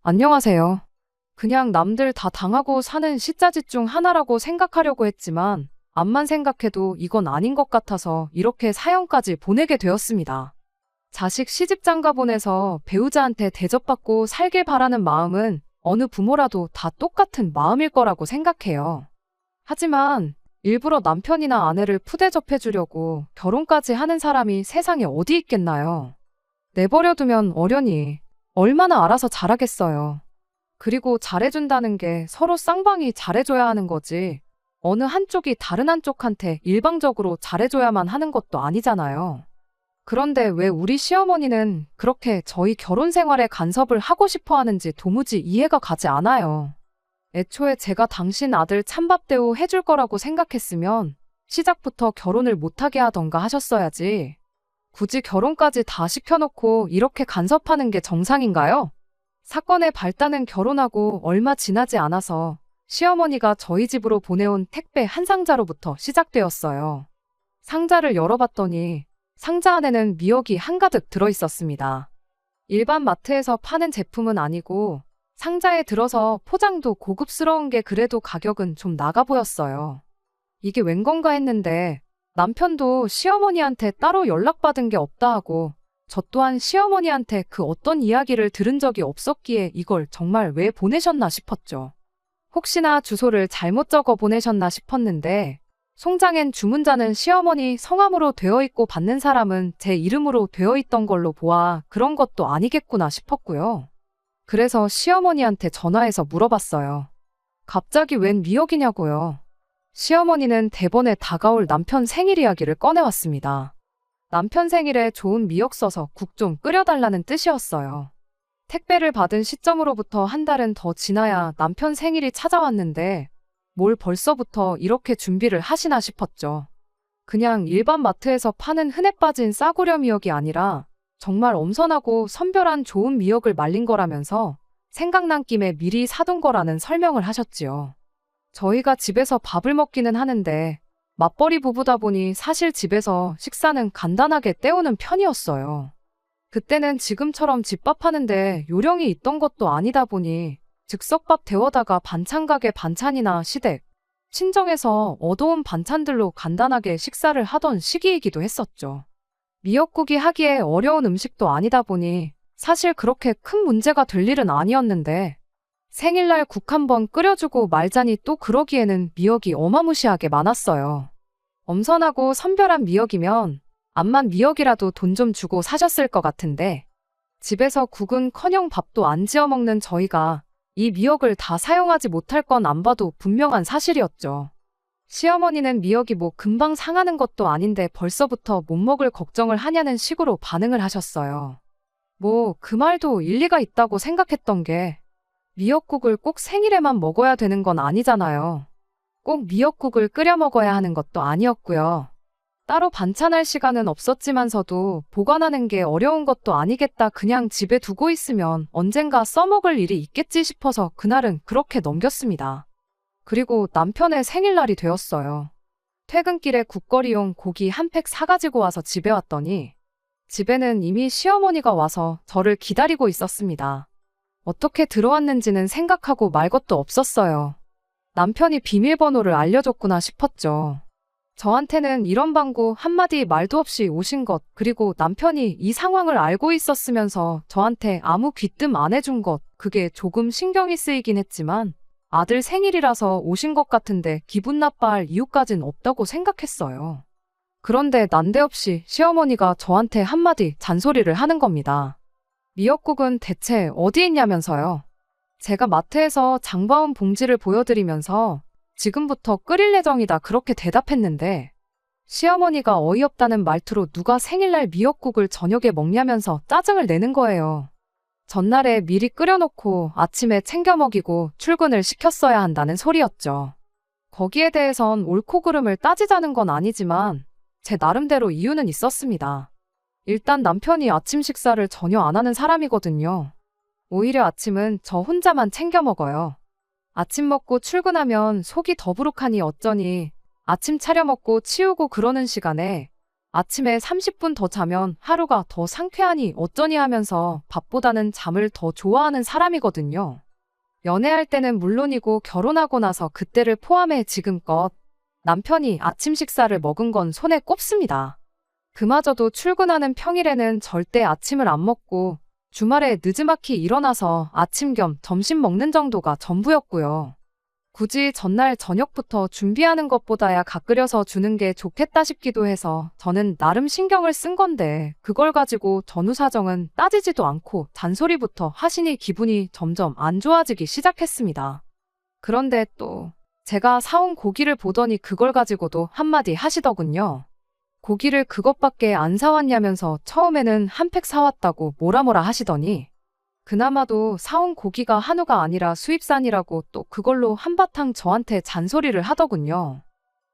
안녕하세요. 그냥 남들 다 당하고 사는 시자짓 중 하나라고 생각하려고 했지만, 암만 생각해도 이건 아닌 것 같아서 이렇게 사연까지 보내게 되었습니다. 자식 시집 장가 보내서 배우자한테 대접받고 살길 바라는 마음은 어느 부모라도 다 똑같은 마음일 거라고 생각해요. 하지만 일부러 남편이나 아내를 푸대접해 주려고 결혼까지 하는 사람이 세상에 어디 있겠나요? 내버려 두면 어련히 얼마나 알아서 잘하겠어요. 그리고 잘해준다는 게 서로 쌍방이 잘해줘야 하는 거지. 어느 한쪽이 다른 한쪽한테 일방적으로 잘해줘야만 하는 것도 아니잖아요. 그런데 왜 우리 시어머니는 그렇게 저희 결혼 생활에 간섭을 하고 싶어 하는지 도무지 이해가 가지 않아요. 애초에 제가 당신 아들 찬밥대우 해줄 거라고 생각했으면 시작부터 결혼을 못하게 하던가 하셨어야지. 굳이 결혼까지 다 시켜놓고 이렇게 간섭하는 게 정상인가요? 사건의 발단은 결혼하고 얼마 지나지 않아서 시어머니가 저희 집으로 보내온 택배 한 상자로부터 시작되었어요. 상자를 열어봤더니 상자 안에는 미역이 한가득 들어있었습니다. 일반 마트에서 파는 제품은 아니고 상자에 들어서 포장도 고급스러운 게 그래도 가격은 좀 나가 보였어요. 이게 웬 건가 했는데 남편도 시어머니한테 따로 연락받은 게 없다 하고 저 또한 시어머니한테 그 어떤 이야기를 들은 적이 없었기에 이걸 정말 왜 보내셨나 싶었죠. 혹시나 주소를 잘못 적어 보내셨나 싶었는데 송장엔 주문자는 시어머니 성함으로 되어 있고 받는 사람은 제 이름으로 되어 있던 걸로 보아 그런 것도 아니겠구나 싶었고요. 그래서 시어머니한테 전화해서 물어봤어요. 갑자기 웬 미역이냐고요. 시어머니는 대번에 다가올 남편 생일 이야기를 꺼내왔습니다. 남편 생일에 좋은 미역 써서 국 좀 끓여달라는 뜻이었어요. 택배를 받은 시점으로부터 한 달은 더 지나야 남편 생일이 찾아왔는데 뭘 벌써부터 이렇게 준비를 하시나 싶었죠. 그냥 일반 마트에서 파는 흔해 빠진 싸구려 미역이 아니라 정말 엄선하고 선별한 좋은 미역을 말린 거라면서 생각난 김에 미리 사둔 거라는 설명을 하셨지요. 저희가 집에서 밥을 먹기는 하는데 맞벌이 부부다 보니 사실 집에서 식사는 간단하게 때우는 편이었어요. 그때는 지금처럼 집밥하는데 요령이 있던 것도 아니다 보니 즉석밥 데워다가 반찬 가게 반찬이나 시댁, 친정에서 얻어온 반찬들로 간단하게 식사를 하던 시기이기도 했었죠. 미역국이 하기에 어려운 음식도 아니다 보니 사실 그렇게 큰 문제가 될 일은 아니었는데 생일날 국 한 번 끓여주고 말자니 또 그러기에는 미역이 어마무시하게 많았어요. 엄선하고 선별한 미역이면 암만 미역이라도 돈 좀 주고 사셨을 것 같은데 집에서 국은커녕 밥도 안 지어 먹는 저희가 이 미역을 다 사용하지 못할 건 안 봐도 분명한 사실이었죠. 시어머니는 미역이 뭐 금방 상하는 것도 아닌데 벌써부터 못 먹을 걱정을 하냐는 식으로 반응을 하셨어요. 뭐 그 말도 일리가 있다고 생각했던 게 미역국을 꼭 생일에만 먹어야 되는 건 아니잖아요. 꼭 미역국을 끓여 먹어야 하는 것도 아니었고요. 따로 반찬할 시간은 없었지만서도 보관하는 게 어려운 것도 아니겠다 그냥 집에 두고 있으면 언젠가 써먹을 일이 있겠지 싶어서 그날은 그렇게 넘겼습니다. 그리고 남편의 생일날이 되었어요. 퇴근길에 국거리용 고기 한 팩 사가지고 와서 집에 왔더니 집에는 이미 시어머니가 와서 저를 기다리고 있었습니다. 어떻게 들어왔는지는 생각하고 말 것도 없었어요. 남편이 비밀번호를 알려줬구나 싶었죠. 저한테는 이런 방구 한마디 말도 없이 오신 것, 그리고 남편이 이 상황을 알고 있었으면서 저한테 아무 귀뜸 안 해준 것, 그게 조금 신경이 쓰이긴 했지만 아들 생일이라서 오신 것 같은데 기분 나빠할 이유까진 없다고 생각했어요. 그런데 난데없이 시어머니가 저한테 한마디 잔소리를 하는 겁니다. 미역국은 대체 어디 있냐면서요. 제가 마트에서 장바온 봉지를 보여드리면서 지금부터 끓일 예정이다 그렇게 대답했는데 시어머니가 어이없다는 말투로 누가 생일날 미역국을 저녁에 먹냐면서 짜증을 내는 거예요. 전날에 미리 끓여놓고 아침에 챙겨 먹이고 출근을 시켰어야 한다는 소리였죠. 거기에 대해선 옳고 그름을 따지자는 건 아니지만 제 나름대로 이유는 있었습니다. 일단 남편이 아침 식사를 전혀 안 하는 사람이거든요. 오히려 아침은 저 혼자만 챙겨 먹어요. 아침 먹고 출근하면 속이 더부룩하니 어쩌니 아침 차려 먹고 치우고 그러는 시간에 아침에 30분 더 자면 하루가 더 상쾌하니 어쩌니 하면서 밥보다는 잠을 더 좋아하는 사람이거든요. 연애할 때는 물론이고 결혼하고 나서 그때를 포함해 지금껏 남편이 아침 식사를 먹은 건 손에 꼽습니다. 그마저도 출근하는 평일에는 절대 아침을 안 먹고 주말에 느지막이 일어나서 아침 겸 점심 먹는 정도가 전부였고요. 굳이 전날 저녁부터 준비하는 것보다야 각 끓여서 주는 게 좋겠다 싶기도 해서 저는 나름 신경을 쓴 건데 그걸 가지고 전후 사정은 따지지도 않고 잔소리부터 하시니 기분이 점점 안 좋아지기 시작했습니다. 그런데 또 제가 사온 고기를 보더니 그걸 가지고도 한마디 하시더군요. 고기를 그것밖에 안 사왔냐면서 처음에는 한 팩 사왔다고 뭐라 하시더니 그나마도 사온 고기가 한우가 아니라 수입산이라고 또 그걸로 한바탕 저한테 잔소리를 하더군요.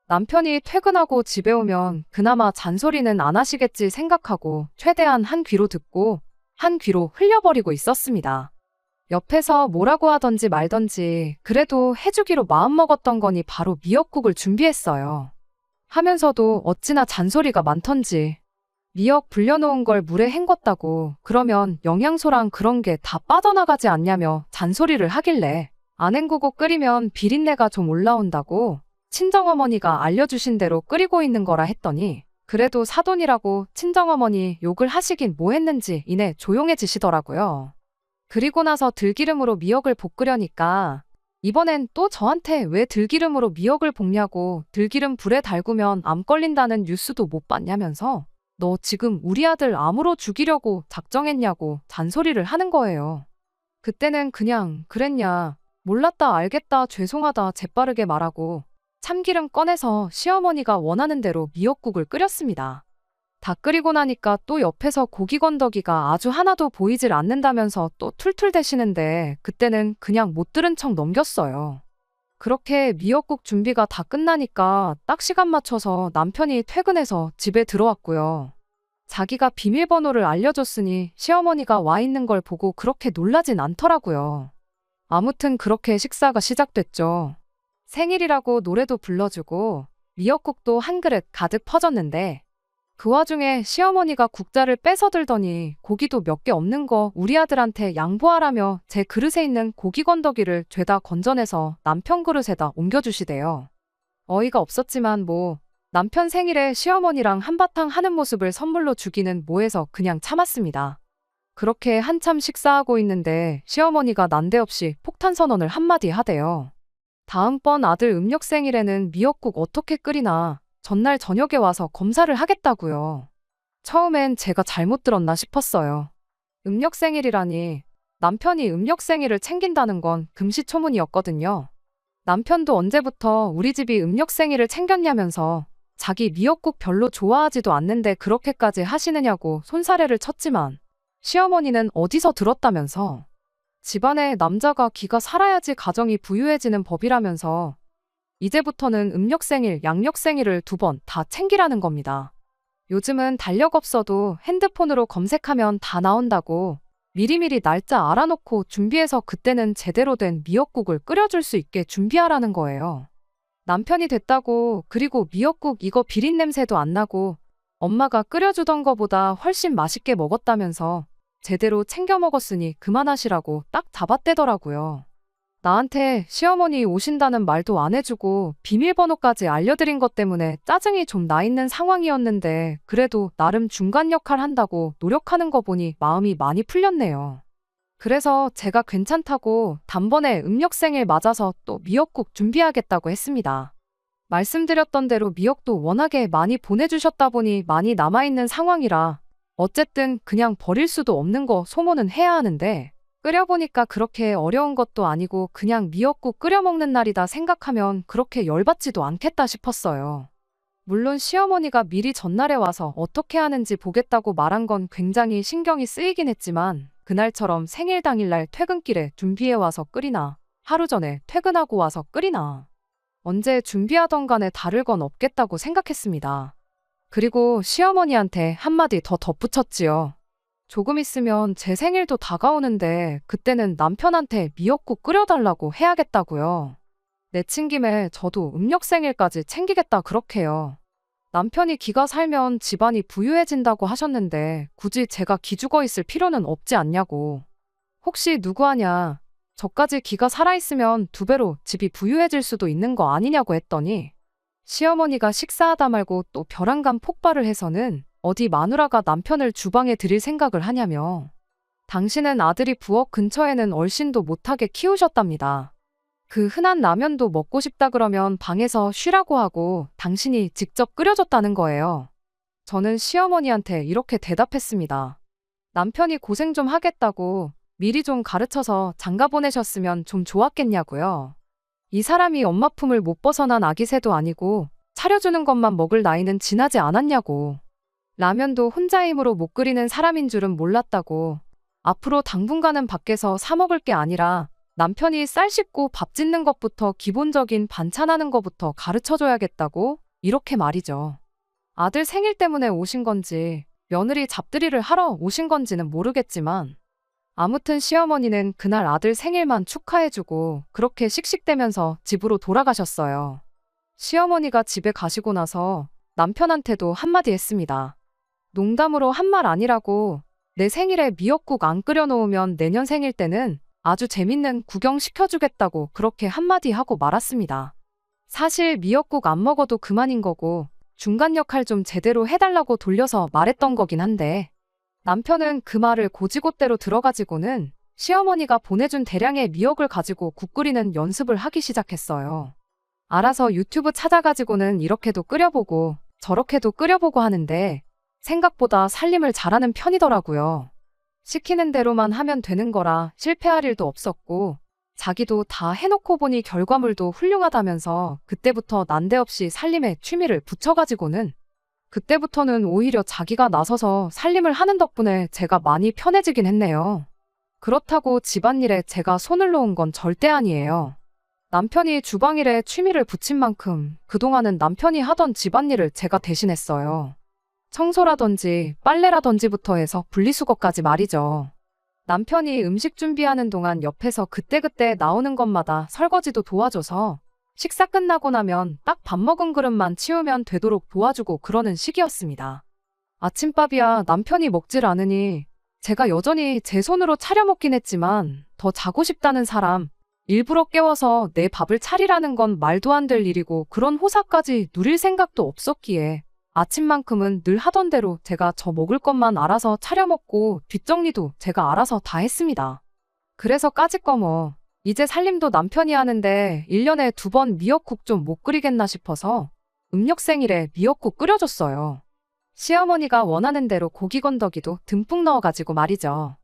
남편이 퇴근하고 집에 오면 그나마 잔소리는 안 하시겠지 생각하고 최대한 한 귀로 듣고 한 귀로 흘려버리고 있었습니다. 옆에서 뭐라고 하던지 말던지 그래도 해주기로 마음먹었던 거니 바로 미역국을 준비했어요. 하면서도 어찌나 잔소리가 많던지 미역 불려놓은 걸 물에 헹궜다고 그러면 영양소랑 그런 게 다 빠져나가지 않냐며 잔소리를 하길래 안 헹구고 끓이면 비린내가 좀 올라온다고 친정어머니가 알려주신 대로 끓이고 있는 거라 했더니 그래도 사돈이라고 친정어머니 욕을 하시긴 뭐 했는지 이내 조용해지시더라고요. 그리고 나서 들기름으로 미역을 볶으려니까 이번엔 또 저한테 왜 들기름으로 미역을 볶냐고 들기름 불에 달구면 암 걸린다는 뉴스도 못 봤냐면서 너 지금 우리 아들 암으로 죽이려고 작정했냐고 잔소리를 하는 거예요. 그때는 그냥 그랬냐, 몰랐다 알겠다 죄송하다 재빠르게 말하고 참기름 꺼내서 시어머니가 원하는 대로 미역국을 끓였습니다. 다 끓이고 나니까 또 옆에서 고기 건더기가 아주 하나도 보이질 않는다면서 또 툴툴대시는데 그때는 그냥 못 들은 척 넘겼어요. 그렇게 미역국 준비가 다 끝나니까 딱 시간 맞춰서 남편이 퇴근해서 집에 들어왔고요. 자기가 비밀번호를 알려줬으니 시어머니가 와 있는 걸 보고 그렇게 놀라진 않더라고요. 아무튼 그렇게 식사가 시작됐죠. 생일이라고 노래도 불러주고 미역국도 한 그릇 가득 퍼졌는데 그 와중에 시어머니가 국자를 뺏어 들더니 고기도 몇 개 없는 거 우리 아들한테 양보하라며 제 그릇에 있는 고기 건더기를 죄다 건져내서 남편 그릇에다 옮겨주시대요. 어이가 없었지만 뭐 남편 생일에 시어머니랑 한바탕 하는 모습을 선물로 주기는 뭐해서 그냥 참았습니다. 그렇게 한참 식사하고 있는데 시어머니가 난데없이 폭탄 선언을 한마디 하대요. 다음번 아들 음력 생일에는 미역국 어떻게 끓이나 전날 저녁에 와서 검사를 하겠다고요. 처음엔 제가 잘못 들었나 싶었어요. 음력 생일이라니 남편이 음력 생일을 챙긴다는 건 금시초문이었거든요. 남편도 언제부터 우리 집이 음력 생일을 챙겼냐면서 자기 미역국 별로 좋아하지도 않는데 그렇게까지 하시느냐고 손사래를 쳤지만 시어머니는 어디서 들었다면서 집안에 남자가 기가 살아야지 가정이 부유해지는 법이라면서 이제부터는 음력생일, 양력생일을 2번 다 챙기라는 겁니다. 요즘은 달력 없어도 핸드폰으로 검색하면 다 나온다고 미리미리 날짜 알아놓고 준비해서 그때는 제대로 된 미역국을 끓여줄 수 있게 준비하라는 거예요. 남편이 됐다고 그리고 미역국 이거 비린냄새도 안 나고 엄마가 끓여주던 거보다 훨씬 맛있게 먹었다면서 제대로 챙겨 먹었으니 그만하시라고 딱 잡아떼더라고요. 나한테 시어머니 오신다는 말도 안 해주고 비밀번호까지 알려드린 것 때문에 짜증이 좀 나 있는 상황이었는데 그래도 나름 중간 역할 한다고 노력하는 거 보니 마음이 많이 풀렸네요. 그래서 제가 괜찮다고 단번에 음력생일 맞아서 또 미역국 준비하겠다고 했습니다. 말씀드렸던 대로 미역도 워낙에 많이 보내주셨다 보니 많이 남아있는 상황이라 어쨌든 그냥 버릴 수도 없는 거 소모는 해야 하는데 끓여보니까 그렇게 어려운 것도 아니고 그냥 미역국 끓여 먹는 날이다 생각하면 그렇게 열받지도 않겠다 싶었어요. 물론 시어머니가 미리 전날에 와서 어떻게 하는지 보겠다고 말한 건 굉장히 신경이 쓰이긴 했지만 그날처럼 생일 당일날 퇴근길에 준비해와서 끓이나 하루 전에 퇴근하고 와서 끓이나 언제 준비하던 간에 다를 건 없겠다고 생각했습니다. 그리고 시어머니한테 한마디 더 덧붙였지요. 조금 있으면 제 생일도 다가오는데 그때는 남편한테 미역국 끓여달라고 해야겠다고요. 내친 김에 저도 음력 생일까지 챙기겠다 그렇게요. 남편이 기가 살면 집안이 부유해진다고 하셨는데 굳이 제가 기죽어 있을 필요는 없지 않냐고. 혹시 누구 아냐? 저까지 기가 살아있으면 2배로 집이 부유해질 수도 있는 거 아니냐고 했더니 시어머니가 식사하다 말고 또 벼랑간 폭발을 해서는 어디 마누라가 남편을 주방에 들일 생각을 하냐며. 당신은 아들이 부엌 근처에는 얼씬도 못하게 키우셨답니다. 그 흔한 라면도 먹고 싶다 그러면 방에서 쉬라고 하고 당신이 직접 끓여줬다는 거예요. 저는 시어머니한테 이렇게 대답했습니다. 남편이 고생 좀 하겠다고 미리 좀 가르쳐서 장가 보내셨으면 좀 좋았겠냐고요. 이 사람이 엄마 품을 못 벗어난 아기 새도 아니고 차려주는 것만 먹을 나이는 지나지 않았냐고. 라면도 혼자 힘으로 못 끓이는 사람인 줄은 몰랐다고. 앞으로 당분간은 밖에서 사 먹을 게 아니라 남편이 쌀 씻고 밥 짓는 것부터 기본적인 반찬하는 것부터 가르쳐줘야겠다고 이렇게 말이죠. 아들 생일 때문에 오신 건지 며느리 잡들이를 하러 오신 건지는 모르겠지만 아무튼 시어머니는 그날 아들 생일만 축하해주고 그렇게 씩씩대면서 집으로 돌아가셨어요. 시어머니가 집에 가시고 나서 남편한테도 한마디 했습니다. 농담으로 한 말 아니라고 내 생일에 미역국 안 끓여놓으면 내년 생일 때는 아주 재밌는 구경 시켜주겠다고 그렇게 한마디 하고 말았습니다. 사실 미역국 안 먹어도 그만인 거고 중간 역할 좀 제대로 해달라고 돌려서 말했던 거긴 한데 남편은 그 말을 고지고대로 들어가지고는 시어머니가 보내준 대량의 미역을 가지고 국 끓이는 연습을 하기 시작했어요. 알아서 유튜브 찾아가지고는 이렇게도 끓여보고 저렇게도 끓여보고 하는데 생각보다 살림을 잘하는 편이더라고요. 시키는 대로만 하면 되는 거라 실패할 일도 없었고 자기도 다 해놓고 보니 결과물도 훌륭하다면서 그때부터 난데없이 살림에 취미를 붙여가지고는 그때부터는 오히려 자기가 나서서 살림을 하는 덕분에 제가 많이 편해지긴 했네요. 그렇다고 집안일에 제가 손을 놓은 건 절대 아니에요. 남편이 주방일에 취미를 붙인 만큼 그동안은 남편이 하던 집안일을 제가 대신했어요. 청소라든지 빨래라든지부터 해서 분리수거까지 말이죠. 남편이 음식 준비하는 동안 옆에서 그때그때 나오는 것마다 설거지도 도와줘서 식사 끝나고 나면 딱 밥 먹은 그릇만 치우면 되도록 도와주고 그러는 시기였습니다. 아침밥이야 남편이 먹질 않으니 제가 여전히 제 손으로 차려 먹긴 했지만 더 자고 싶다는 사람 일부러 깨워서 내 밥을 차리라는 건 말도 안 될 일이고 그런 호사까지 누릴 생각도 없었기에 아침만큼은 늘 하던 대로 제가 저 먹을 것만 알아서 차려 먹고 뒷정리도 제가 알아서 다 했습니다. 그래서 까짓거 뭐 이제 살림도 남편이 하는데 1년에 2번 미역국 좀 못 끓이겠나 싶어서 음력 생일에 미역국 끓여줬어요. 시어머니가 원하는 대로 고기 건더기도 듬뿍 넣어가지고 말이죠.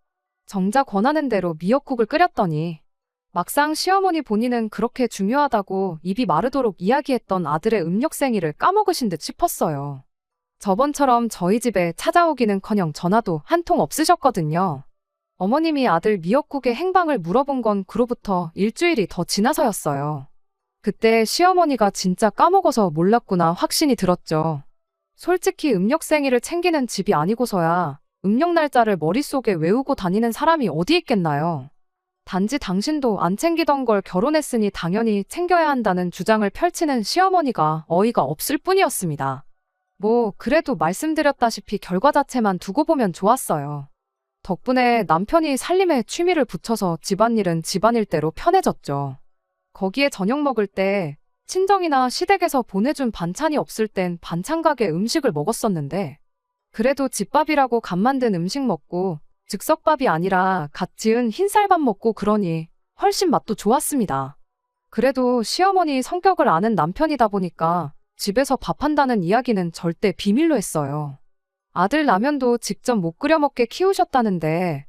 정작 원하는 대로 미역국을 끓였더니 막상 시어머니 본인은 그렇게 중요하다고 입이 마르도록 이야기했던 아들의 음력 생일을 까먹으신 듯 싶었어요. 저번처럼 저희 집에 찾아오기는커녕 전화도 한 통 없으셨거든요. 어머님이 아들 미역국의 행방을 물어본 건 그로부터 일주일이 더 지나서였어요. 그때 시어머니가 진짜 까먹어서 몰랐구나 확신이 들었죠. 솔직히 음력 생일을 챙기는 집이 아니고서야 음력 날짜를 머릿속에 외우고 다니는 사람이 어디 있겠나요? 단지 당신도 안 챙기던 걸 결혼했으니 당연히 챙겨야 한다는 주장을 펼치는 시어머니가 어이가 없을 뿐이었습니다. 뭐 그래도 말씀드렸다시피 결과 자체만 두고 보면 좋았어요. 덕분에 남편이 살림에 취미를 붙여서 집안일은 집안일대로 편해졌죠. 거기에 저녁 먹을 때 친정이나 시댁에서 보내준 반찬이 없을 땐 반찬 가게 음식을 먹었었는데 그래도 집밥이라고 갓 만든 음식 먹고 즉석밥이 아니라 갓 지은 흰쌀밥 먹고 그러니 훨씬 맛도 좋았습니다. 그래도 시어머니 성격을 아는 남편이다 보니까 집에서 밥한다는 이야기는 절대 비밀로 했어요. 아들 라면도 직접 못 끓여 먹게 키우셨다는데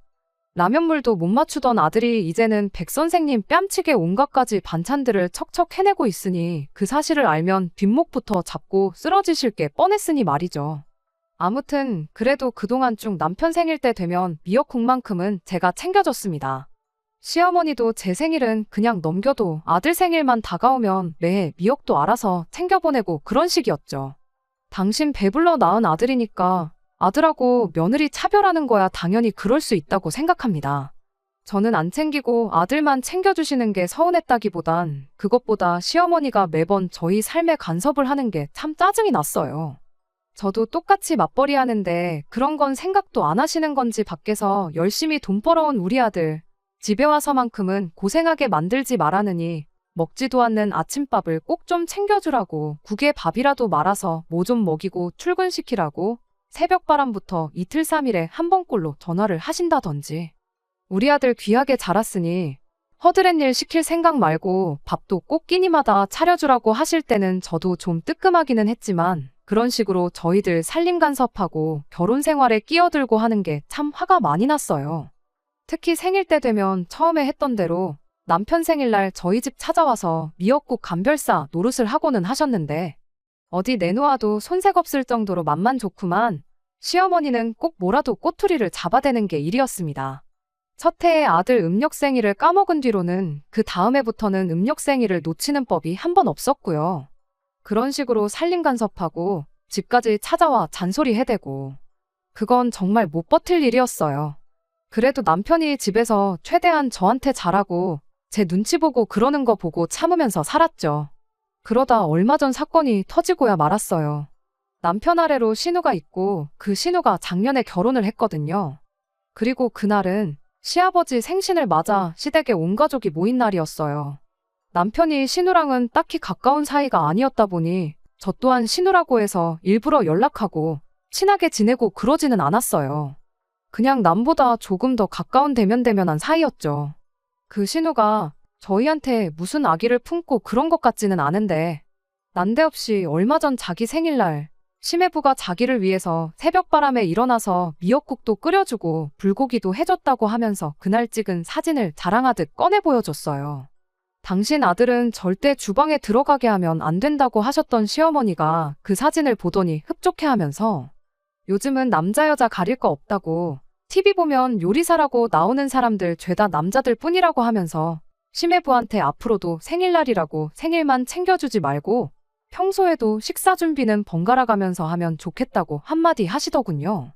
라면물도 못 맞추던 아들이 이제는 백 선생님 뺨치게 온갖 가지 반찬들을 척척 해내고 있으니 그 사실을 알면 뒷목부터 잡고 쓰러지실 게 뻔했으니 말이죠. 아무튼 그래도 그동안 쭉 남편 생일 때 되면 미역국만큼은 제가 챙겨줬습니다. 시어머니도 제 생일은 그냥 넘겨도 아들 생일만 다가오면 매해 미역도 알아서 챙겨보내고 그런 식이었죠. 당신 배불러 낳은 아들이니까 아들하고 며느리 차별하는 거야 당연히 그럴 수 있다고 생각합니다. 저는 안 챙기고 아들만 챙겨주시는 게 서운했다기보단 그것보다 시어머니가 매번 저희 삶에 간섭을 하는 게 참 짜증이 났어요. 저도 똑같이 맞벌이 하는데 그런 건 생각도 안 하시는 건지 밖에서 열심히 돈 벌어온 우리 아들 집에 와서만큼은 고생하게 만들지 말하느니 먹지도 않는 아침밥을 꼭 좀 챙겨주라고 국에 밥이라도 말아서 뭐 좀 먹이고 출근시키라고 새벽바람부터 이틀 3일에 한 번꼴로 전화를 하신다던지. 우리 아들 귀하게 자랐으니 허드렛 일 시킬 생각 말고 밥도 꼭 끼니마다 차려주라고 하실 때는 저도 좀 뜨끔하기는 했지만 그런 식으로 저희들 살림 간섭하고 결혼 생활에 끼어들고 하는 게 참 화가 많이 났어요. 특히 생일 때 되면 처음에 했던 대로 남편 생일날 저희 집 찾아와서 미역국 감별사 노릇을 하고는 하셨는데 어디 내놓아도 손색 없을 정도로 맛만 좋구만 시어머니는 꼭 뭐라도 꼬투리를 잡아대는 게 일이었습니다. 첫 해에 아들 음력 생일을 까먹은 뒤로는 그 다음 해부터는 음력 생일을 놓치는 법이 한 번 없었고요. 그런 식으로 살림 간섭하고 집까지 찾아와 잔소리 해대고 그건 정말 못 버틸 일이었어요. 그래도 남편이 집에서 최대한 저한테 잘하고 제 눈치 보고 그러는 거 보고 참으면서 살았죠. 그러다 얼마 전 사건이 터지고야 말았어요. 남편 아래로 신우가 있고 그 신우가 작년에 결혼을 했거든요. 그리고 그날은 시아버지 생신을 맞아 시댁에 온 가족이 모인 날이었어요. 남편이 신우랑은 딱히 가까운 사이가 아니었다 보니 저 또한 신우라고 해서 일부러 연락하고 친하게 지내고 그러지는 않았어요. 그냥 남보다 조금 더 가까운 대면대면한 사이였죠. 그 신우가 저희한테 무슨 아기를 품고 그런 것 같지는 않은데 난데없이 얼마 전 자기 생일날 시매부가 자기를 위해서 새벽바람에 일어나서 미역국도 끓여주고 불고기도 해줬다고 하면서 그날 찍은 사진을 자랑하듯 꺼내 보여줬어요. 당신 아들은 절대 주방에 들어가게 하면 안 된다고 하셨던 시어머니가 그 사진을 보더니 흡족해하면서 요즘은 남자 여자 가릴 거 없다고 TV 보면 요리사라고 나오는 사람들 죄다 남자들 뿐이라고 하면서 시매부한테 앞으로도 생일날이라고 생일만 챙겨주지 말고 평소에도 식사 준비는 번갈아 가면서 하면 좋겠다고 한마디 하시더군요.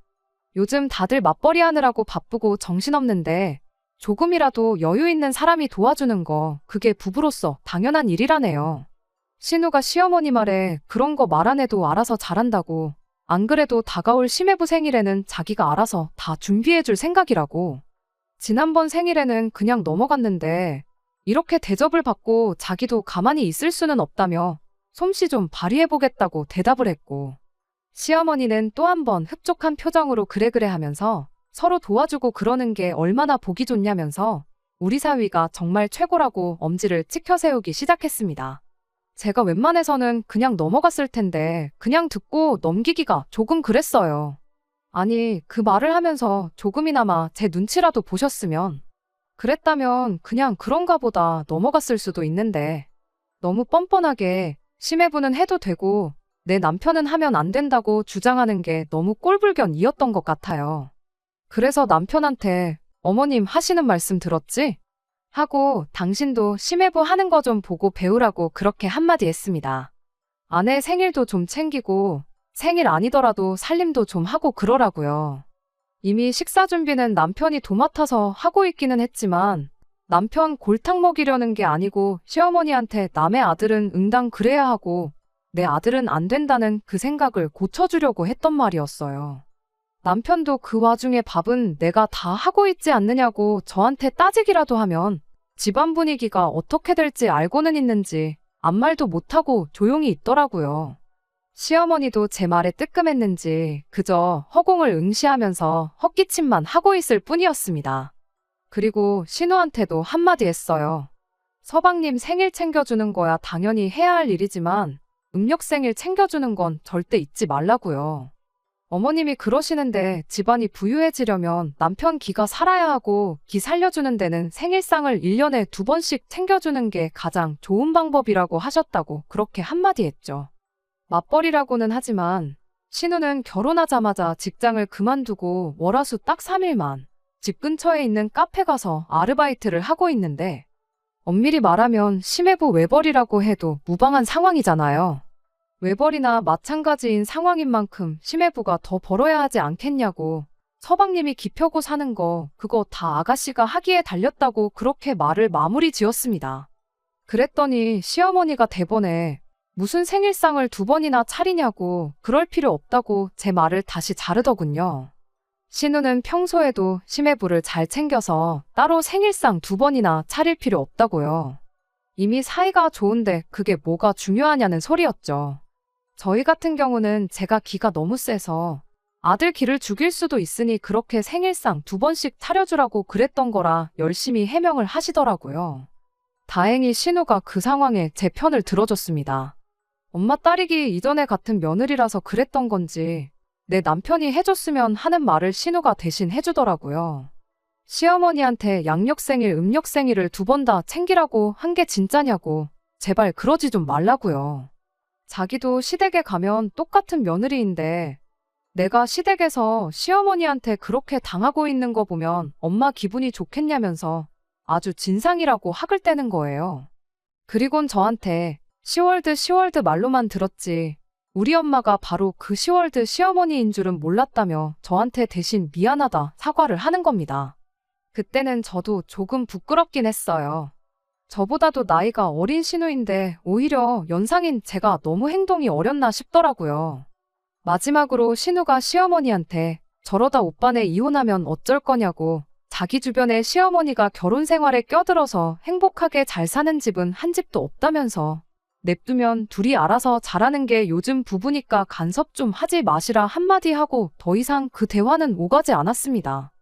요즘 다들 맞벌이 하느라고 바쁘고 정신없는데 조금이라도 여유 있는 사람이 도와주는 거 그게 부부로서 당연한 일이라네요. 신우가 시어머니 말에 그런 거 말 안 해도 알아서 잘한다고 안 그래도 다가올 시매부 생일에는 자기가 알아서 다 준비해 줄 생각이라고. 지난번 생일에는 그냥 넘어갔는데 이렇게 대접을 받고 자기도 가만히 있을 수는 없다며 솜씨 좀 발휘해보겠다고 대답을 했고 시어머니는 또 한 번 흡족한 표정으로 그래 하면서 서로 도와주고 그러는 게 얼마나 보기 좋냐면서 우리 사위가 정말 최고라고 엄지를 치켜 세우기 시작했습니다. 제가 웬만해서는 그냥 넘어갔을 텐데 그냥 듣고 넘기기가 조금 그랬어요. 아니 그 말을 하면서 조금이나마 제 눈치라도 보셨으면 그랬다면 그냥 그런가 보다 넘어갔을 수도 있는데 너무 뻔뻔하게 시매부는 해도 되고 내 남편은 하면 안 된다고 주장하는 게 너무 꼴불견이었던 것 같아요. 그래서 남편한테 어머님 하시는 말씀 들었지? 하고 당신도 시매부 하는 거 좀 보고 배우라고 그렇게 한마디 했습니다. 아내 생일도 좀 챙기고 생일 아니더라도 살림도 좀 하고 그러라고요. 이미 식사 준비는 남편이 도맡아서 하고 있기는 했지만 남편 골탕 먹이려는 게 아니고 시어머니한테 남의 아들은 응당 그래야 하고 내 아들은 안 된다는 그 생각을 고쳐주려고 했던 말이었어요. 남편도 그 와중에 밥은 내가 다 하고 있지 않느냐고 저한테 따지기라도 하면 집안 분위기가 어떻게 될지 알고는 있는지 아무 말도 못하고 조용히 있더라고요. 시어머니도 제 말에 뜨끔했는지 그저 허공을 응시하면서 헛기침만 하고 있을 뿐이었습니다. 그리고 신우한테도 한마디 했어요. 서방님 생일 챙겨주는 거야 당연히 해야 할 일이지만 음력 생일 챙겨주는 건 절대 잊지 말라고요. 어머님이 그러시는데 집안이 부유해지려면 남편 기가 살아야 하고 기 살려주는 데는 생일상을 1년에 2번씩 챙겨주는 게 가장 좋은 방법이라고 하셨다고 그렇게 한마디 했죠. 맞벌이라고는 하지만 신우는 결혼하자마자 직장을 그만두고 월화수 딱 3일만 집 근처에 있는 카페 가서 아르바이트를 하고 있는데 엄밀히 말하면 시매부 외벌이라고 해도 무방한 상황이잖아요. 외벌이나 마찬가지인 상황인 만큼 시매부가 더 벌어야 하지 않겠냐고 서방님이 기펴고 사는 거 그거 다 아가씨가 하기에 달렸다고 그렇게 말을 마무리 지었습니다. 그랬더니 시어머니가 대번에 무슨 생일상을 2번이나 차리냐고, 그럴 필요 없다고 제 말을 다시 자르더군요. 신우는 평소에도 심해부를 잘 챙겨서 따로 생일상 2번이나 차릴 필요 없다고요. 이미 사이가 좋은데 그게 뭐가 중요하냐는 소리였죠. 저희 같은 경우는 제가 기가 너무 세서 아들 기를 죽일 수도 있으니 그렇게 생일상 2번씩 차려주라고 그랬던 거라 열심히 해명을 하시더라고요. 다행히 신우가 그 상황에 제 편을 들어줬습니다. 엄마 딸이기 이전에 같은 며느리라서 그랬던 건지 내 남편이 해줬으면 하는 말을 신우가 대신 해주더라고요. 시어머니한테 양력생일, 음력생일을 2번 다 챙기라고 한 게 진짜냐고 제발 그러지 좀 말라고요. 자기도 시댁에 가면 똑같은 며느리인데 내가 시댁에서 시어머니한테 그렇게 당하고 있는 거 보면 엄마 기분이 좋겠냐면서 아주 진상이라고 학을 떼는 거예요. 그리곤 저한테 시월드 말로만 들었지 우리 엄마가 바로 그 시월드 시어머니인 줄은 몰랐다며 저한테 대신 미안하다 사과를 하는 겁니다. 그때는 저도 조금 부끄럽긴 했어요. 저보다도 나이가 어린 신우인데 오히려 연상인 제가 너무 행동이 어렸나 싶더라고요. 마지막으로 신우가 시어머니한테 저러다 오빠네 이혼하면 어쩔 거냐고 자기 주변에 시어머니가 결혼 생활에 껴들어서 행복하게 잘 사는 집은 한 집도 없다면서 냅두면 둘이 알아서 잘하는 게 요즘 부부니까 간섭 좀 하지 마시라 한마디 하고 더 이상 그 대화는 오가지 않았습니다.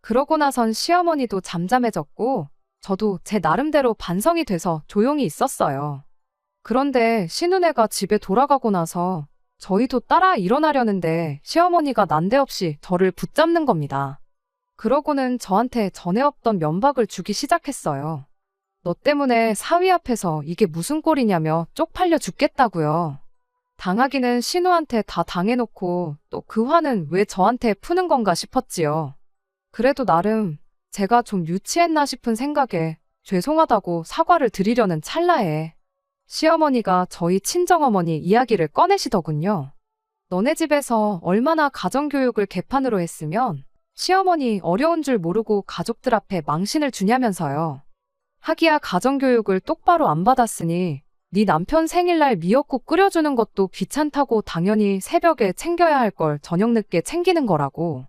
그러고 나선 시어머니도 잠잠해졌고 저도 제 나름대로 반성이 돼서 조용히 있었어요. 그런데 신우네가 집에 돌아가고 나서 저희도 따라 일어나려는데 시어머니가 난데없이 저를 붙잡는 겁니다. 그러고는 저한테 전에 없던 면박을 주기 시작했어요. 너 때문에 사위 앞에서 이게 무슨 꼴이냐며 쪽팔려 죽겠다고요. 당하기는 신우한테 다 당해놓고 또 그 화는 왜 저한테 푸는 건가 싶었지요. 그래도 나름 제가 좀 유치했나 싶은 생각에 죄송하다고 사과를 드리려는 찰나에 시어머니가 저희 친정어머니 이야기를 꺼내시더군요. 너네 집에서 얼마나 가정교육을 개판으로 했으면 시어머니 어려운 줄 모르고 가족들 앞에 망신을 주냐면서요. 하기야 가정교육을 똑바로 안 받았으니 네 남편 생일날 미역국 끓여주는 것도 귀찮다고 당연히 새벽에 챙겨야 할 걸 저녁 늦게 챙기는 거라고.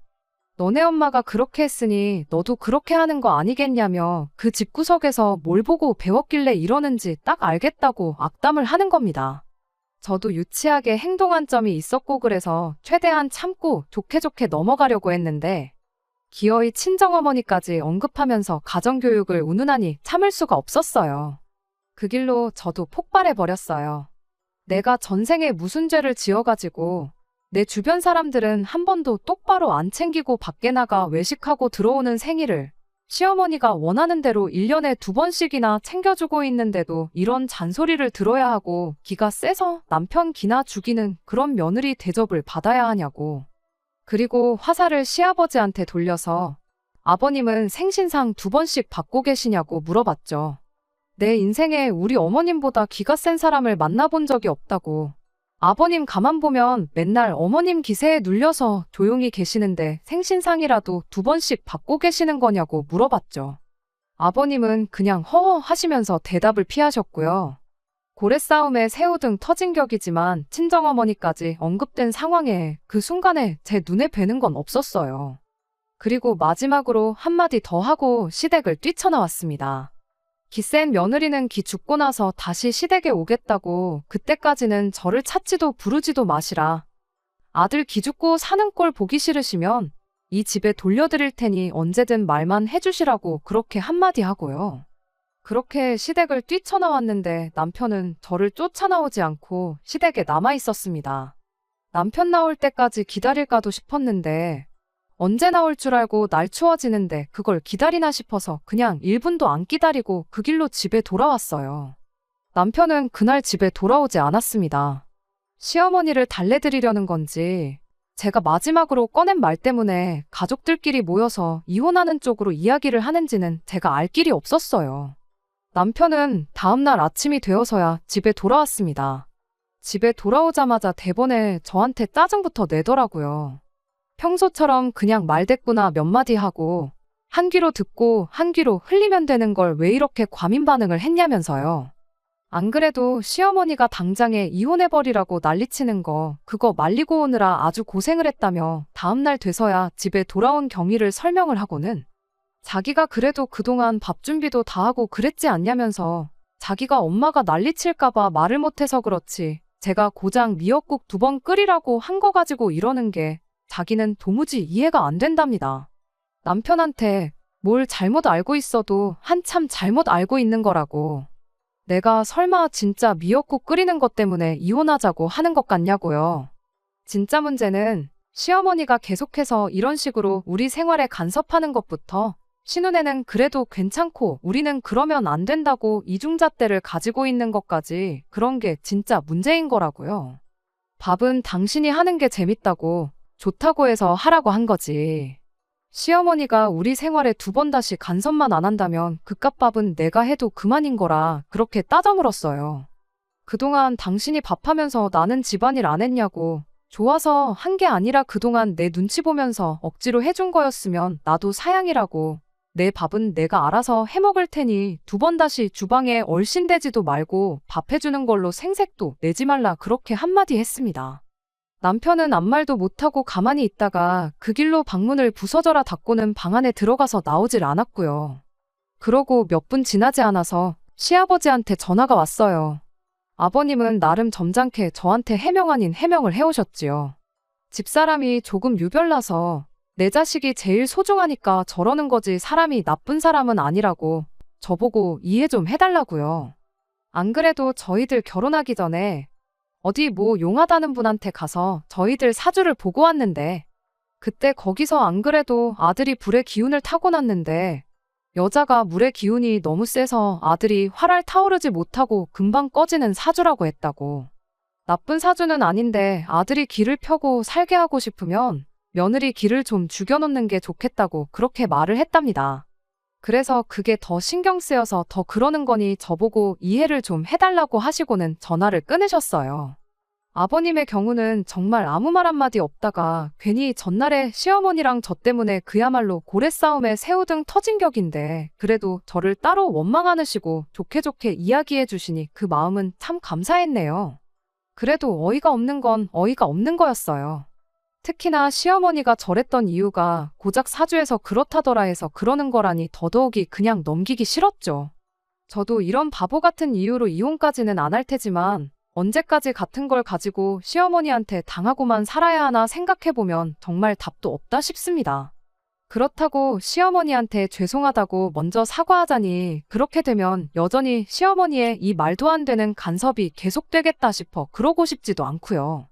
너네 엄마가 그렇게 했으니 너도 그렇게 하는 거 아니겠냐며 그 집구석에서 뭘 보고 배웠길래 이러는지 딱 알겠다고 악담을 하는 겁니다. 저도 유치하게 행동한 점이 있었고 그래서 최대한 참고 좋게 넘어가려고 했는데 기어이 친정어머니까지 언급하면서 가정교육을 운운하니 참을 수가 없었어요. 그 길로 저도 폭발해버렸어요. 내가 전생에 무슨 죄를 지어가지고 내 주변 사람들은 한 번도 똑바로 안 챙기고 밖에 나가 외식하고 들어오는 생일을 시어머니가 원하는 대로 1년에 2번씩이나 챙겨주고 있는데도 이런 잔소리를 들어야 하고 기가 세서 남편 기나 죽이는 그런 며느리 대접을 받아야 하냐고. 그리고 화살을 시아버지한테 돌려서 아버님은 생신상 2번씩 받고 계시냐고 물어봤죠. 내 인생에 우리 어머님보다 기가 센 사람을 만나본 적이 없다고. 아버님 가만 보면 맨날 어머님 기세에 눌려서 조용히 계시는데 생신상이라도 2번씩 받고 계시는 거냐고 물어봤죠. 아버님은 그냥 허허 하시면서 대답을 피하셨고요. 고래싸움에 새우등 터진 격이지만 친정어머니까지 언급된 상황에 그 순간에 제 눈에 뵈는 건 없었어요. 그리고 마지막으로 한마디 더 하고 시댁을 뛰쳐나왔습니다. 기센 며느리는 기 죽고 나서 다시 시댁에 오겠다고 그때까지는 저를 찾지도 부르지도 마시라. 아들 기 죽고 사는 꼴 보기 싫으시면 이 집에 돌려드릴 테니 언제든 말만 해주시라고 그렇게 한마디 하고요. 그렇게 시댁을 뛰쳐나왔는데 남편은 저를 쫓아나오지 않고 시댁에 남아 있었습니다. 남편 나올 때까지 기다릴까도 싶었는데 언제 나올 줄 알고 날 추워지는데 그걸 기다리나 싶어서 그냥 1분도 안 기다리고 그 길로 집에 돌아왔어요. 남편은 그날 집에 돌아오지 않았습니다. 시어머니를 달래드리려는 건지 제가 마지막으로 꺼낸 말 때문에 가족들끼리 모여서 이혼하는 쪽으로 이야기를 하는지는 제가 알 길이 없었어요. 남편은 다음날 아침이 되어서야 집에 돌아왔습니다. 집에 돌아오자마자 대번에 저한테 짜증부터 내더라고요. 평소처럼 그냥 말대꾸나 몇 마디 하고 한 귀로 듣고 한 귀로 흘리면 되는 걸 왜 이렇게 과민 반응을 했냐면서요. 안 그래도 시어머니가 당장에 이혼해버리라고 난리치는 거 그거 말리고 오느라 아주 고생을 했다며 다음날 돼서야 집에 돌아온 경위를 설명을 하고는 자기가 그래도 그동안 밥 준비도 다 하고 그랬지 않냐면서 자기가 엄마가 난리칠까봐 말을 못해서 그렇지 제가 고장 미역국 2번 끓이라고 한 거 가지고 이러는 게 자기는 도무지 이해가 안 된답니다. 남편한테 뭘 잘못 알고 있어도 한참 잘못 알고 있는 거라고. 내가 설마 진짜 미역국 끓이는 것 때문에 이혼하자고 하는 것 같냐고요. 진짜 문제는 시어머니가 계속해서 이런 식으로 우리 생활에 간섭하는 것부터 신혼에는 그래도 괜찮고 우리는 그러면 안 된다고 이중잣대를 가지고 있는 것까지 그런 게 진짜 문제인 거라고요. 밥은 당신이 하는 게 재밌다고 좋다고 해서 하라고 한 거지. 시어머니가 우리 생활에 2번 다시 간섭만 안 한다면 그깟 밥은 내가 해도 그만인 거라 그렇게 따져 물었어요. 그동안 당신이 밥하면서 나는 집안일 안 했냐고. 좋아서 한 게 아니라 그동안 내 눈치 보면서 억지로 해준 거였으면 나도 사양이라고. 내 밥은 내가 알아서 해먹을 테니 2번 다시 주방에 얼씬대지도 말고 밥 해주는 걸로 생색도 내지 말라 그렇게 한마디 했습니다. 남편은 아무 말도 못하고 가만히 있다가 그 길로 방문을 부서져라 닫고는 방 안에 들어가서 나오질 않았고요. 그러고 몇 분 지나지 않아서 시아버지한테 전화가 왔어요. 아버님은 나름 점잖게 저한테 해명 아닌 해명을 해오셨지요. 집사람이 조금 유별나서 내 자식이 제일 소중하니까 저러는 거지 사람이 나쁜 사람은 아니라고 저보고 이해 좀 해달라고요. 안 그래도 저희들 결혼하기 전에 어디 뭐 용하다는 분한테 가서 저희들 사주를 보고 왔는데 그때 거기서 안 그래도 아들이 불의 기운을 타고났는데 여자가 물의 기운이 너무 세서 아들이 활활 타오르지 못하고 금방 꺼지는 사주라고 했다고. 나쁜 사주는 아닌데 아들이 길을 펴고 살게 하고 싶으면 며느리 길을 좀 죽여놓는 게 좋겠다고 그렇게 말을 했답니다. 그래서 그게 더 신경 쓰여서 더 그러는 거니 저보고 이해를 좀 해달라고 하시고는 전화를 끊으셨어요. 아버님의 경우는 정말 아무 말 한마디 없다가 괜히 전날에 시어머니랑 저 때문에 그야말로 고래싸움에 새우등 터진 격인데 그래도 저를 따로 원망 않으시고 좋게 좋게 이야기해 주시니 그 마음은 참 감사했네요. 그래도 어이가 없는 건 어이가 없는 거였어요. 특히나 시어머니가 저랬던 이유가 고작 사주에서 그렇다더라 해서 그러는 거라니 더더욱이 그냥 넘기기 싫었죠. 저도 이런 바보 같은 이유로 이혼까지는 안 할 테지만 언제까지 같은 걸 가지고 시어머니한테 당하고만 살아야 하나 생각해보면 정말 답도 없다 싶습니다. 그렇다고 시어머니한테 죄송하다고 먼저 사과하자니 그렇게 되면 여전히 시어머니의 이 말도 안 되는 간섭이 계속되겠다 싶어 그러고 싶지도 않고요.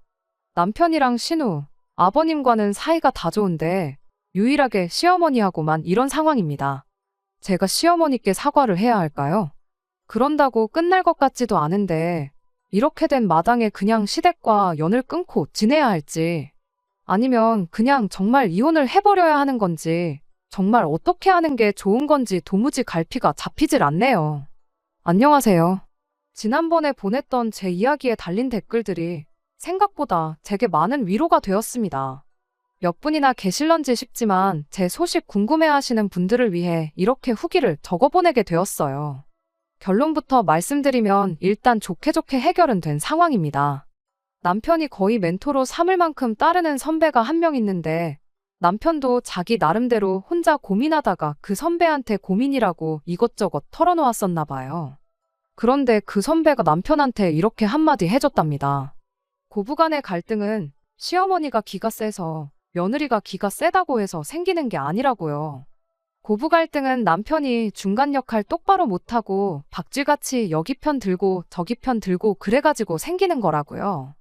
남편이랑 신우, 아버님과는 사이가 다 좋은데 유일하게 시어머니하고만 이런 상황입니다. 제가 시어머니께 사과를 해야 할까요? 그런다고 끝날 것 같지도 않은데 이렇게 된 마당에 그냥 시댁과 연을 끊고 지내야 할지 아니면 그냥 정말 이혼을 해버려야 하는 건지 정말 어떻게 하는 게 좋은 건지 도무지 갈피가 잡히질 않네요. 안녕하세요. 지난번에 보냈던 제 이야기에 달린 댓글들이 생각보다 제게 많은 위로가 되었습니다. 몇 분이나 계실런지 싶지만 제 소식 궁금해하시는 분들을 위해 이렇게 후기를 적어보내게 되었어요. 결론부터 말씀드리면 일단 좋게 좋게 해결은 된 상황입니다. 남편이 거의 멘토로 삼을 만큼 따르는 선배가 한 명 있는데 남편도 자기 나름대로 혼자 고민하다가 그 선배한테 고민이라고 이것저것 털어놓았었나 봐요. 그런데 그 선배가 남편한테 이렇게 한마디 해줬답니다. 고부간의 갈등은 시어머니가 기가 세서 며느리가 기가 세다고 해서 생기는 게 아니라고요. 고부 갈등은 남편이 중간 역할 똑바로 못하고 박쥐같이 여기 편 들고 저기 편 들고 그래가지고 생기는 거라고요.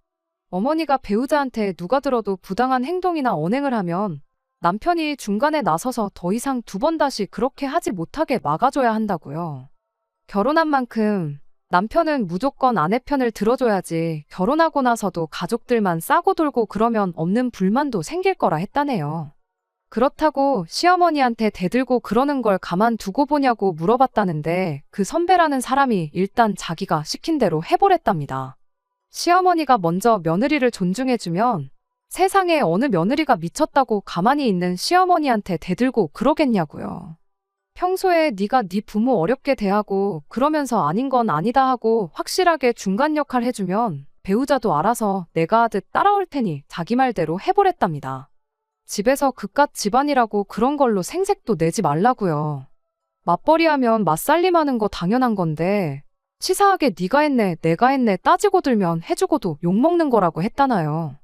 어머니가 배우자한테 누가 들어도 부당한 행동이나 언행을 하면 남편이 중간에 나서서 더 이상 2번 다시 그렇게 하지 못하게 막아줘야 한다고요. 결혼한 만큼 남편은 무조건 아내 편을 들어줘야지 결혼하고 나서도 가족들만 싸고 돌고 그러면 없는 불만도 생길 거라 했다네요. 그렇다고 시어머니한테 대들고 그러는 걸 가만두고 보냐고 물어봤다는데 그 선배라는 사람이 일단 자기가 시킨 대로 해보랬답니다. 시어머니가 먼저 며느리를 존중해주면 세상에 어느 며느리가 미쳤다고 가만히 있는 시어머니한테 대들고 그러겠냐고요. 평소에 네가 네 부모 어렵게 대하고 그러면서 아닌 건 아니다 하고 확실하게 중간 역할 해주면 배우자도 알아서 내가 하듯 따라올 테니 자기 말대로 해보랬답니다. 집에서 그깟 집안이라고 그런 걸로 생색도 내지 말라고요. 맞벌이하면 맞살림하는 거 당연한 건데 치사하게 네가 했네 내가 했네 따지고 들면 해주고도 욕먹는 거라고 했다나요.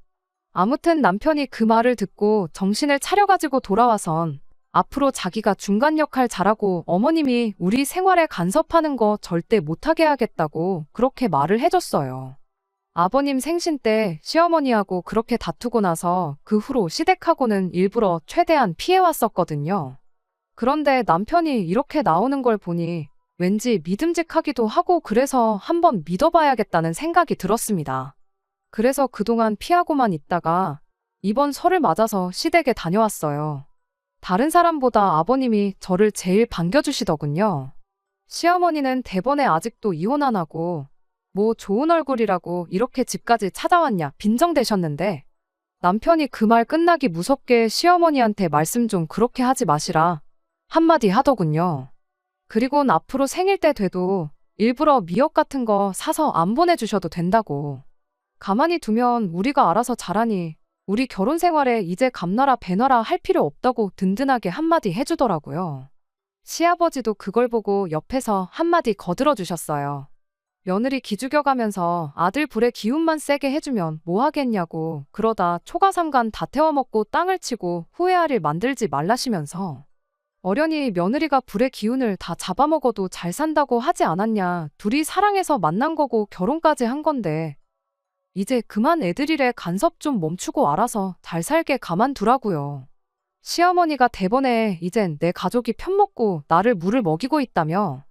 아무튼 남편이 그 말을 듣고 정신을 차려가지고 돌아와선 앞으로 자기가 중간 역할 잘하고 어머님이 우리 생활에 간섭하는 거 절대 못하게 하겠다고 그렇게 말을 해줬어요. 아버님 생신 때 시어머니하고 그렇게 다투고 나서 그 후로 시댁하고는 일부러 최대한 피해왔었거든요. 그런데 남편이 이렇게 나오는 걸 보니 왠지 믿음직하기도 하고 그래서 한번 믿어봐야겠다는 생각이 들었습니다. 그래서 그동안 피하고만 있다가 이번 설을 맞아서 시댁에 다녀왔어요. 다른 사람보다 아버님이 저를 제일 반겨주시더군요. 시어머니는 대번에 아직도 이혼 안 하고 뭐 좋은 얼굴이라고 이렇게 집까지 찾아왔냐 빈정대셨는데 남편이 그 말 끝나기 무섭게 시어머니한테 말씀 좀 그렇게 하지 마시라 한마디 하더군요. 그리곤 앞으로 생일 때 돼도 일부러 미역 같은 거 사서 안 보내주셔도 된다고. 가만히 두면 우리가 알아서 잘하니 우리 결혼 생활에 이제 감나라 배나라 할 필요 없다고 든든하게 한마디 해주더라고요. 시아버지도 그걸 보고 옆에서 한마디 거들어 주셨어요. 며느리 기죽여가면서 아들 불에 기운만 세게 해주면 뭐 하겠냐고 그러다 초가삼간 다 태워먹고 땅을 치고 후회할 일 만들지 말라시면서 어련히 며느리가 불의 기운을 다 잡아먹어도 잘 산다고 하지 않았냐. 둘이 사랑해서 만난 거고 결혼까지 한 건데 이제 그만 애들일에 간섭 좀 멈추고 알아서 잘 살게 가만두라고요. 시어머니가 대번에 이젠 내 가족이 편먹고 나를 물을 먹이고 있다며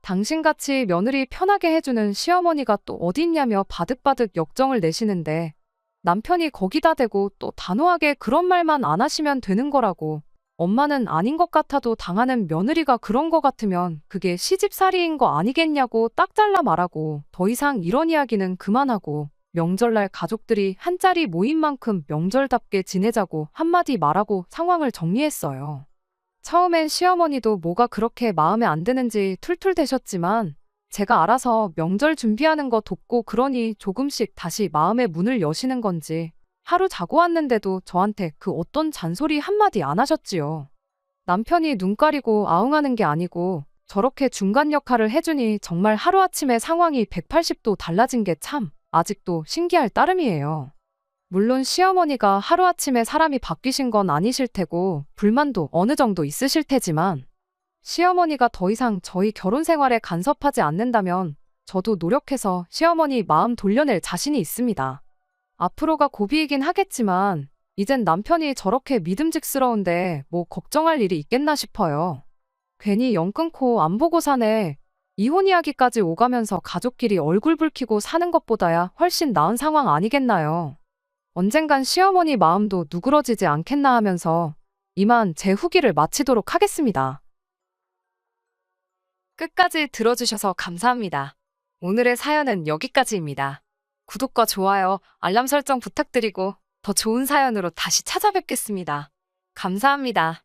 당신같이 며느리 편하게 해주는 시어머니가 또 어디 있냐며 바득바득 역정을 내시는데 남편이 거기다 대고 또 단호하게 그런 말만 안 하시면 되는 거라고 엄마는 아닌 것 같아도 당하는 며느리가 그런 거 같으면 그게 시집살이인 거 아니겠냐고 딱 잘라 말하고 더 이상 이런 이야기는 그만하고 명절날 가족들이 한 자리 모인 만큼 명절답게 지내자고 한마디 말하고 상황을 정리했어요. 처음엔 시어머니도 뭐가 그렇게 마음에 안 드는지 툴툴대셨지만 제가 알아서 명절 준비하는 거 돕고 그러니 조금씩 다시 마음의 문을 여시는 건지 하루 자고 왔는데도 저한테 그 어떤 잔소리 한마디 안 하셨지요. 남편이 눈 가리고 아웅하는 게 아니고 저렇게 중간 역할을 해주니 정말 하루아침에 상황이 180도 달라진 게 참 아직도 신기할 따름이에요. 물론 시어머니가 하루아침에 사람이 바뀌신 건 아니실 테고 불만도 어느 정도 있으실 테지만 시어머니가 더 이상 저희 결혼 생활에 간섭하지 않는다면 저도 노력해서 시어머니 마음 돌려낼 자신이 있습니다. 앞으로가 고비이긴 하겠지만 이젠 남편이 저렇게 믿음직스러운데 뭐 걱정할 일이 있겠나 싶어요. 괜히 연 끊고 안 보고 사네. 이혼 이야기까지 오가면서 가족끼리 얼굴 붉히고 사는 것보다야 훨씬 나은 상황 아니겠나요? 언젠간 시어머니 마음도 누그러지지 않겠나 하면서 이만 제 후기를 마치도록 하겠습니다. 끝까지 들어주셔서 감사합니다. 오늘의 사연은 여기까지입니다. 구독과 좋아요, 알람 설정 부탁드리고 더 좋은 사연으로 다시 찾아뵙겠습니다. 감사합니다.